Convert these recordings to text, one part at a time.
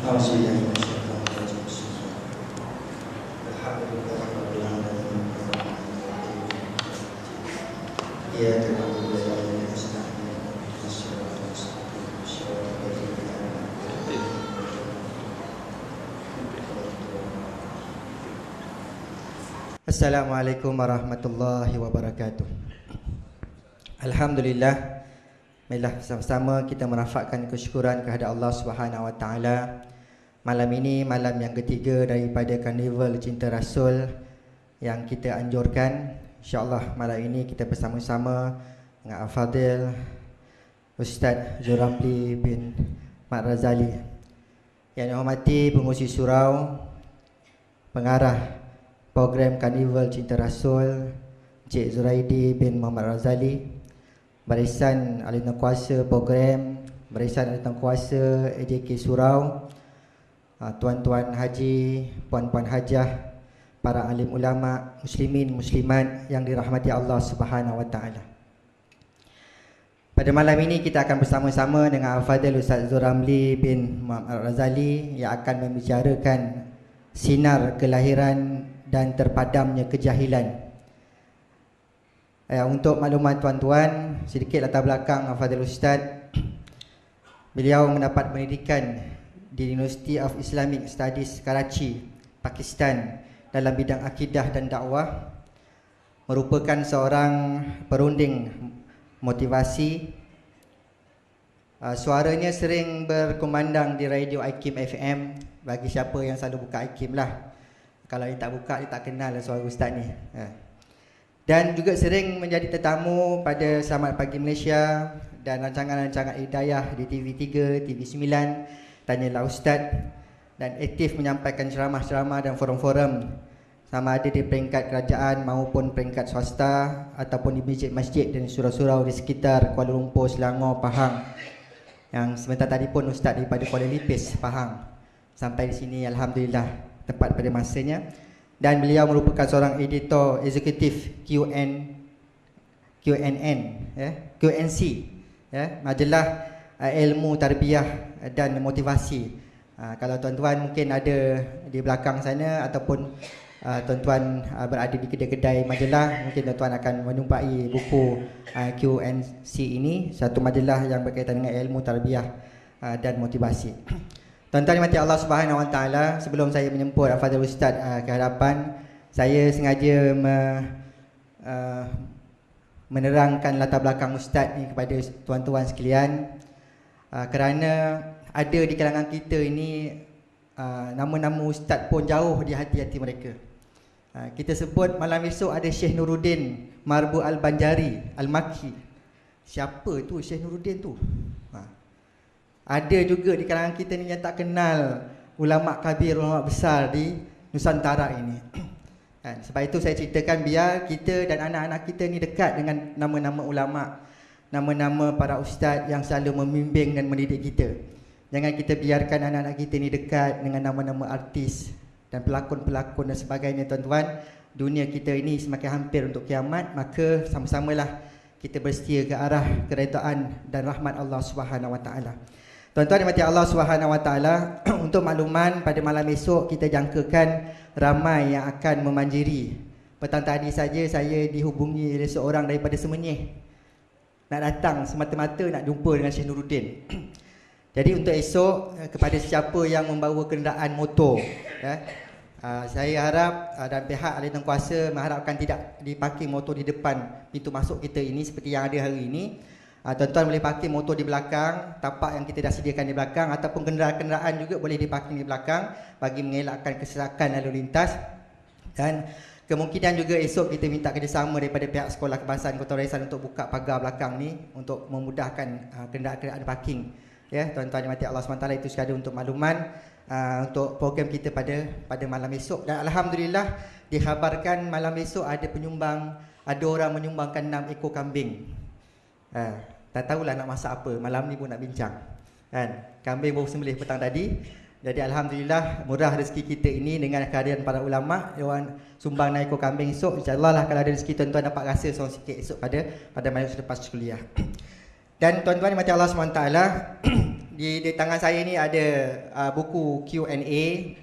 Assalamualaikum warahmatullahi wabarakatuh. Alhamdulillah, marilah bersama-sama kita merafakkan kesyukuran kehadrat Allah Subhanahu wa taala. Malam ini malam yang ketiga daripada Karnival Cinta Rasul yang kita anjurkan. InsyaAllah malam ini kita bersama-sama dengan Al-Fadil Ustaz Zuramli bin Mat Razali. Yang dihormati pengurusi surau, pengarah program Karnival Cinta Rasul Encik Zuraidi bin Muhammad Razali, barisan ahli kuasa program, barisan ahli kuasa AJK Surau, tuan-tuan haji, puan-puan hajah, para alim ulama, muslimin, muslimat yang dirahmati Allah Subhanahu wa taala. Pada malam ini kita akan bersama-sama dengan Al-Fadil Ustaz Zuramli bin Muhammad Razali yang akan membicarakan sinar kelahiran dan terpadamnya kejahilan. Untuk makluman tuan-tuan, sedikit latar belakang Al-Fadil Ustaz. Beliau mendapat pendidikan di University of Islamic Studies Karachi, Pakistan dalam bidang akidah dan dakwah. Merupakan seorang perunding motivasi. Suaranya sering berkumandang di radio IKIM FM. Bagi siapa yang selalu buka IKIM lah, kalau dia tak buka, dia tak kenal suara Ustaz ni. Dan juga sering menjadi tetamu pada Selamat Pagi Malaysia dan rancangan-rancangan hidayah di TV3, TV9, Tanyalah Ustaz. Dan aktif menyampaikan ceramah-ceramah dan forum-forum, sama ada di peringkat kerajaan maupun peringkat swasta, ataupun di masjid-masjid dan surau-surau di sekitar Kuala Lumpur, Selangor, Pahang. Yang sebentar tadi pun Ustaz daripada Kuala Lipis, Pahang. Sampai di sini alhamdulillah tepat pada masanya. Dan beliau merupakan seorang editor eksekutif QNC, majalah ilmu tarbiyah dan motivasi. Kalau tuan-tuan mungkin ada di belakang sana ataupun tuan-tuan berada di kedai-kedai majalah, mungkin tuan-tuan akan menjumpai buku QNC ini, satu majalah yang berkaitan dengan ilmu tarbiyah dan motivasi. Tuan-tuan dimati Allah Subhanahu wa taala, sebelum saya menyemput Al-Fadil Ustaz ke hadapan, saya sengaja menerangkan latar belakang Ustaz ni kepada tuan-tuan sekalian, kerana ada di kalangan kita ini nama-nama Ustaz pun jauh di hati-hati mereka. Kita sebut malam esok ada Syekh Nuruddin Marbu Al-Banjari Al-Makki. Siapa tu Syekh Nuruddin tu? Ada juga di kalangan kita ni yang tak kenal ulama kabir, ulama besar di Nusantara ini. Sebab itu saya ceritakan biar kita dan anak-anak kita ni dekat dengan nama-nama ulama, nama-nama para ustaz yang selalu membimbing dan mendidik kita. Jangan kita biarkan anak-anak kita ni dekat dengan nama-nama artis dan pelakon-pelakon dan sebagainya, tuan-tuan. Dunia kita ini semakin hampir untuk kiamat, maka sama-samalah kita bersetia ke arah keredaan dan rahmat Allah Subhanahu wa taala. Tuan-tuan dimati Allah Subhanahu wa taala, untuk makluman pada malam esok kita jangkakan ramai yang akan memanjiri. Petang tadi saja saya dihubungi oleh seorang daripada Semenyih, nak datang semata-mata nak jumpa dengan Syekh Nuruddin. Jadi untuk esok, kepada siapa yang membawa kenderaan motor, saya harap dan pihak ahli kuasa mengharapkan tidak diparking motor di depan pintu masuk kita ini seperti yang ada hari ini. Tuan-tuan boleh parking motor di belakang, tapak yang kita dah sediakan di belakang, ataupun kenderaan-kenderaan juga boleh diparking di belakang bagi mengelakkan kesesakan lalu lintas. Dan kemungkinan juga esok kita minta kerjasama daripada pihak Sekolah Kebangsaan Kota Raisan untuk buka pagar belakang ni untuk memudahkan kenderaan-kenderaan parking. Ya, tuan-tuan dimati Allah SWT, itu sekadar untuk makluman untuk program kita pada malam esok. Dan alhamdulillah dikhabarkan malam esok ada orang menyumbangkan 6 ekor kambing. Tak tahulah nak masak apa, malam ni pun nak bincang kan. Kambing baru sembelih petang tadi. Jadi alhamdulillah murah rezeki kita ini dengan kehadiran para ulama. Orang sumbang 6 ekor kambing esok, insyaAllah lah kalau ada rezeki tuan-tuan dapat rasa seorang sikit esok pada malam selepas kuliah. Dan tuan-tuan dimati Allah SWT, di tangan saya ni ada buku Q&A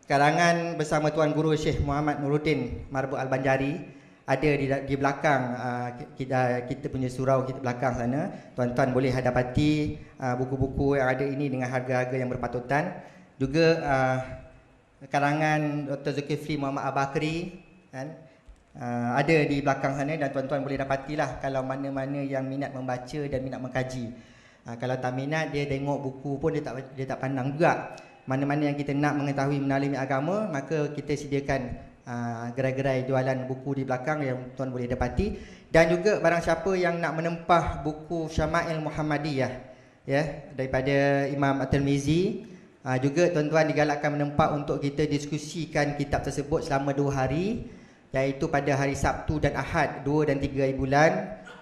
karangan bersama Tuan Guru Syekh Muhammad Nuruddin Marbut Al-Banjari. Ada di belakang kita punya surau kita belakang sana. Tuan-tuan boleh dapati buku-buku yang ada ini dengan harga-harga yang berpatutan. Juga karangan Dr. Zulkifli Muhammad Al-Bakri kan, ada di belakang sana, dan tuan-tuan boleh dapatilah kalau mana-mana yang minat membaca dan minat mengkaji. Kalau tak minat, dia tengok buku pun dia tak pandang juga. Mana-mana yang kita nak mengetahui menalami agama, maka kita sediakan gerai-gerai jualan buku di belakang yang tuan boleh dapati. Dan juga barang siapa yang nak menempah buku Syama'il Muhammadiyah ya, daripada Imam At-Tirmizi, juga tuan-tuan digalakkan menempah untuk kita diskusikan kitab tersebut selama 2 hari, iaitu pada hari Sabtu dan Ahad 2 dan 3 hari bulan,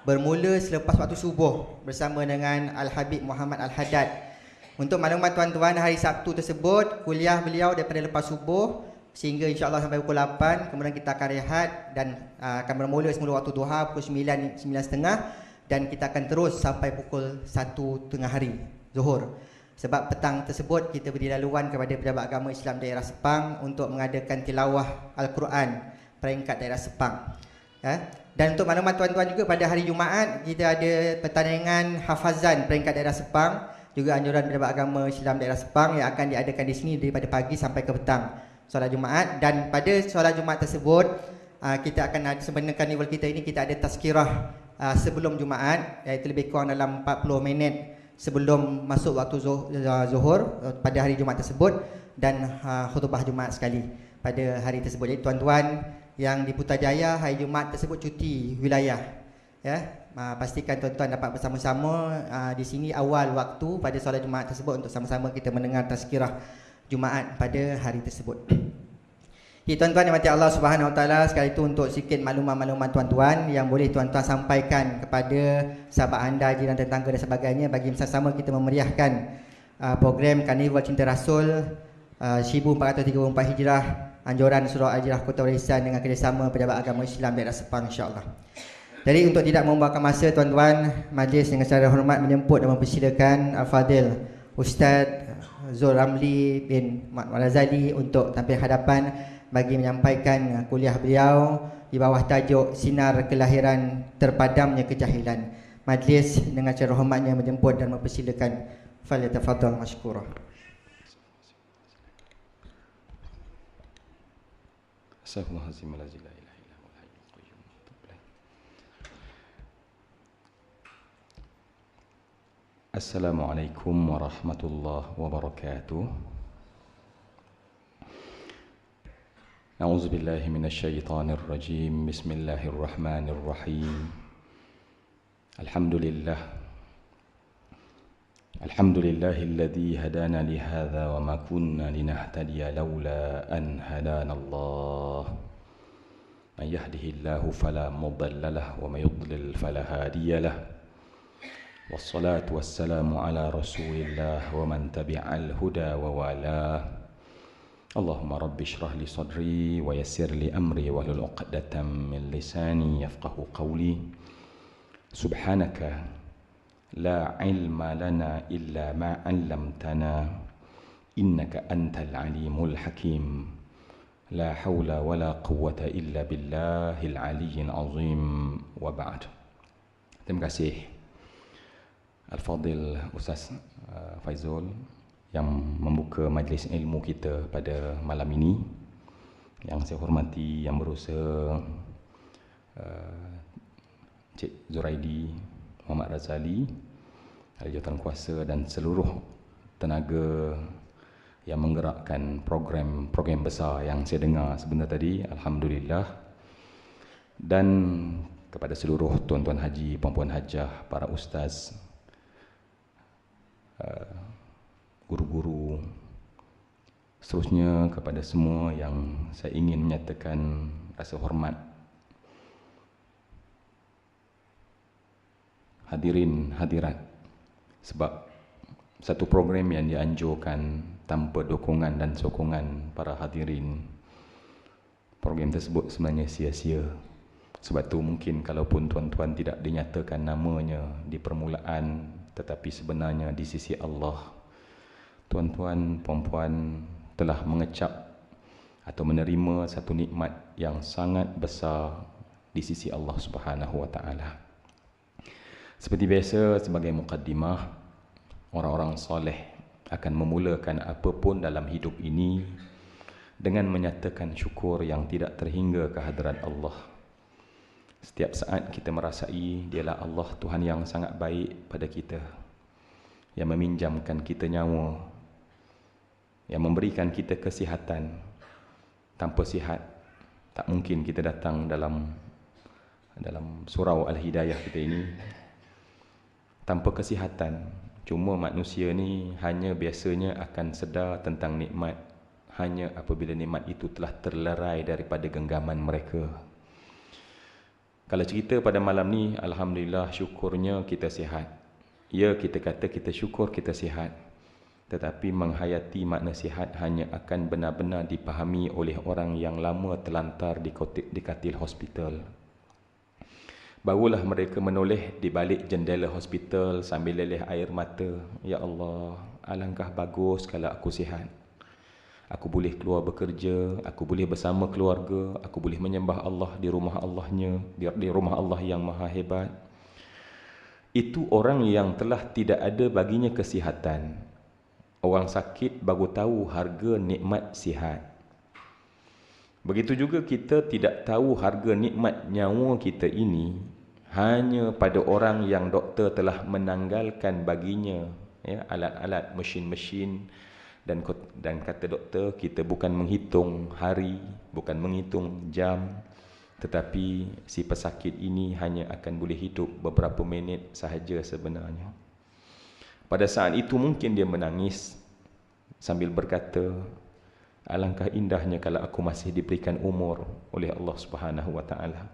bermula selepas waktu subuh bersama dengan Al-Habib Muhammad Al-Haddad. Untuk maklumat tuan-tuan, hari Sabtu tersebut kuliah beliau daripada lepas subuh sehingga insya-Allah sampai pukul 8, kemudian kita akan rehat dan akan bermula semula waktu duha pukul 9, 9.30, dan kita akan terus sampai pukul 1 tengah hari Zuhur. Sebab petang tersebut kita beri laluan kepada pejabat agama Islam daerah Sepang untuk mengadakan tilawah Al-Quran peringkat daerah Sepang ya. Dan untuk maklumat tuan-tuan juga, pada hari Jumaat kita ada pertandingan hafazan peringkat daerah Sepang, juga anjuran pejabat agama Islam daerah Sepang yang akan diadakan di sini daripada pagi sampai ke petang solat Jumaat. Dan pada solat Jumaat tersebut kita akan sebenarnya karnival kita ini kita ada tazkirah sebelum Jumaat, iaitu lebih kurang dalam 40 minit sebelum masuk waktu Zuhur pada hari Jumaat tersebut, dan khutbah Jumaat sekali pada hari tersebut. Jadi tuan-tuan yang di Putrajaya hari Jumaat tersebut cuti wilayah ya, pastikan tuan-tuan dapat bersama-sama di sini awal waktu pada solat Jumaat tersebut untuk sama-sama kita mendengar tazkirah Jumaat pada hari tersebut. Jadi tuan-tuan yang mati Allah Subhanahu Wa Taala, sekali itu untuk sikit maklumat-maklumat tuan-tuan yang boleh tuan-tuan sampaikan kepada sahabat anda, jiran tetangga dan sebagainya, bagi bersama-sama kita memeriahkan program Karnival Cinta Rasul 1434 Hijrah, anjuran Surau Al-Hijrah Kota Warisan dengan kerjasama pejabat agama Islam daerah Sepang, insya-Allah. Jadi untuk tidak membuangkan masa tuan-tuan, majlis dengan secara hormat menjemput dan mempersilakan Al-Fadil Ustaz Zul Ramli bin Mat Razali untuk tampil hadapan bagi menyampaikan kuliah beliau di bawah tajuk Sinar Kelahiran Terpadamnya Kejahilan. Majlis dengan secara hormatnya menjemput dan mempersilakan. Falyatafadhal mashkura. Astagfirullahaladzim. Assalamualaikum warahmatullahi wabarakatuh. A'udzu billahi minasyaitonir rajim. Bismillahirrahmanirrahim. Alhamdulillahilladzi hadana li hadza wa ma kunna linahtadiya laula an hadana Allah. Man yahdihillahu fala mudilla lahu wa may yudlil fala hadiya lahu. Wassalatu wassalamu ala rasulillah wa man tabi'al huda wa wala. Allahumma rabbi shrah li sadri wa yassir li amri wa hlul 'uqdatam min lisani yafqahu qawli. Subhanaka la ilma lana illa ma 'allamtana innaka antal alimul hakim. La hawla wa la quwwata illa billahil aliyyil azim, wa ba'd. Terima kasih Al-Fadil Ustaz Faizul yang membuka majlis ilmu kita pada malam ini. Yang saya hormati Yang Berusaha Cik Zuraidi Muhammad Razali, ahli jawatankuasa, dan seluruh tenaga yang menggerakkan program besar yang saya dengar sebentar tadi. Alhamdulillah. Dan kepada seluruh tuan-tuan haji, puan-puan hajah, para ustaz, guru-guru, seterusnya kepada semua yang saya ingin menyatakan rasa hormat. Hadirin hadirat, sebab satu program yang dianjurkan tanpa dukungan dan sokongan para hadirin, program tersebut sebenarnya sia-sia. Sebab tu mungkin kalaupun tuan-tuan tidak dinyatakan namanya di permulaan, tetapi sebenarnya di sisi Allah, tuan-tuan, puan-puan telah mengecap atau menerima satu nikmat yang sangat besar di sisi Allah Subhanahu wa taala. Seperti biasa, sebagai mukaddimah, orang-orang soleh akan memulakan apapun dalam hidup ini dengan menyatakan syukur yang tidak terhingga ke hadirat Allah. Setiap saat kita merasai dialah Allah Tuhan yang sangat baik pada kita, yang meminjamkan kita nyawa, yang memberikan kita kesihatan. Tanpa sihat, tak mungkin kita datang dalam surau Al-Hidayah kita ini. Tanpa kesihatan, cuma manusia ni hanya biasanya akan sedar tentang nikmat hanya apabila nikmat itu telah terlerai daripada genggaman mereka. Kalau cerita pada malam ni, alhamdulillah, syukurnya kita sihat. Ya, kita kata kita syukur kita sihat. Tetapi menghayati makna sihat hanya akan benar-benar dipahami oleh orang yang lama terlantar di katil hospital. Barulah mereka menoleh di balik jendela hospital sambil leleh air mata. Ya Allah, alangkah bagus kalau aku sihat. Aku boleh keluar bekerja, aku boleh bersama keluarga, aku boleh menyembah Allah di rumah Allahnya, di rumah Allah yang maha hebat. Itu orang yang telah tidak ada baginya kesihatan. Orang sakit baru tahu harga nikmat sihat. Begitu juga kita tidak tahu harga nikmat nyawa kita ini hanya pada orang yang doktor telah menanggalkan baginya, ya, alat-alat, mesin-mesin. Dan kata doktor, kita bukan menghitung hari, bukan menghitung jam, tetapi si pesakit ini hanya akan boleh hidup beberapa minit sahaja sebenarnya. Pada saat itu mungkin dia menangis sambil berkata, alangkah indahnya kalau aku masih diberikan umur oleh Allah Subhanahu wa taala.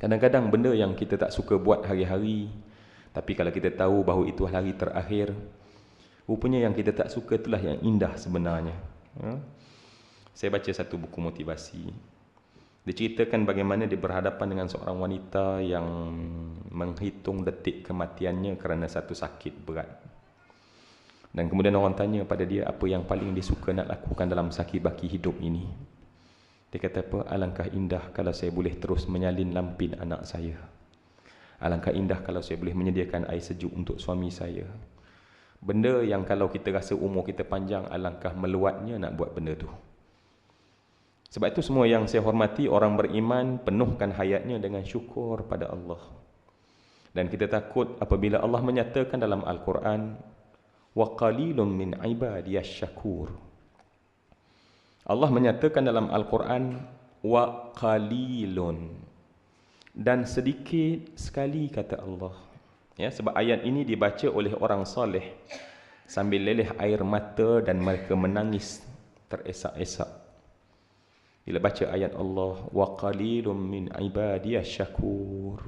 Kadang-kadang benda yang kita tak suka buat hari-hari, tapi kalau kita tahu bahawa itu hari terakhir, rupanya yang kita tak suka itulah yang indah sebenarnya. Saya baca satu buku motivasi. Dia ceritakan bagaimana dia berhadapan dengan seorang wanita yang menghitung detik kematiannya kerana satu sakit berat. Dan kemudian orang tanya pada dia apa yang paling dia suka nak lakukan dalam sakit baki hidup ini. Dia kata apa? Alangkah indah kalau saya boleh terus menyalin lampin anak saya. Alangkah indah kalau saya boleh menyediakan air sejuk untuk suami saya. Benda yang kalau kita rasa umur kita panjang, alangkah meluatnya nak buat benda tu. Sebab itu semua yang saya hormati, orang beriman penuhkan hayatnya dengan syukur pada Allah. Dan kita takut apabila Allah menyatakan dalam Al-Quran, wa qalilun min ibadiyash syakur. Allah menyatakan dalam Al-Quran, wa qalilun, dan sedikit sekali, kata Allah. Ya, sebab ayat ini dibaca oleh orang soleh sambil leleh air mata dan mereka menangis teresak-esak bila baca ayat Allah, wa qalilum min ibadiyash syakur,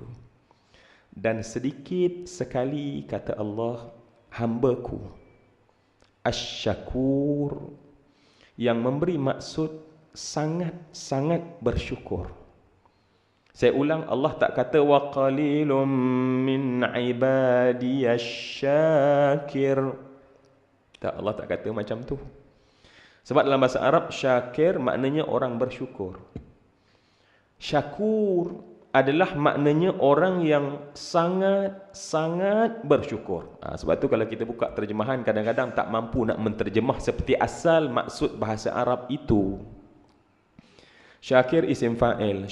dan sedikit sekali, kata Allah, hambaku asy-syakur, yang memberi maksud sangat-sangat bersyukur. Saya ulang, Allah tak kata wa qalilum min ibadiyash syakir. Tak, Allah tak kata macam tu. Sebab dalam bahasa Arab, syakir maknanya orang bersyukur. Syakur adalah maknanya orang yang sangat-sangat bersyukur. Sebab tu kalau kita buka terjemahan, kadang-kadang tak mampu nak menterjemah seperti asal maksud bahasa Arab itu. Syakir isim fa'il.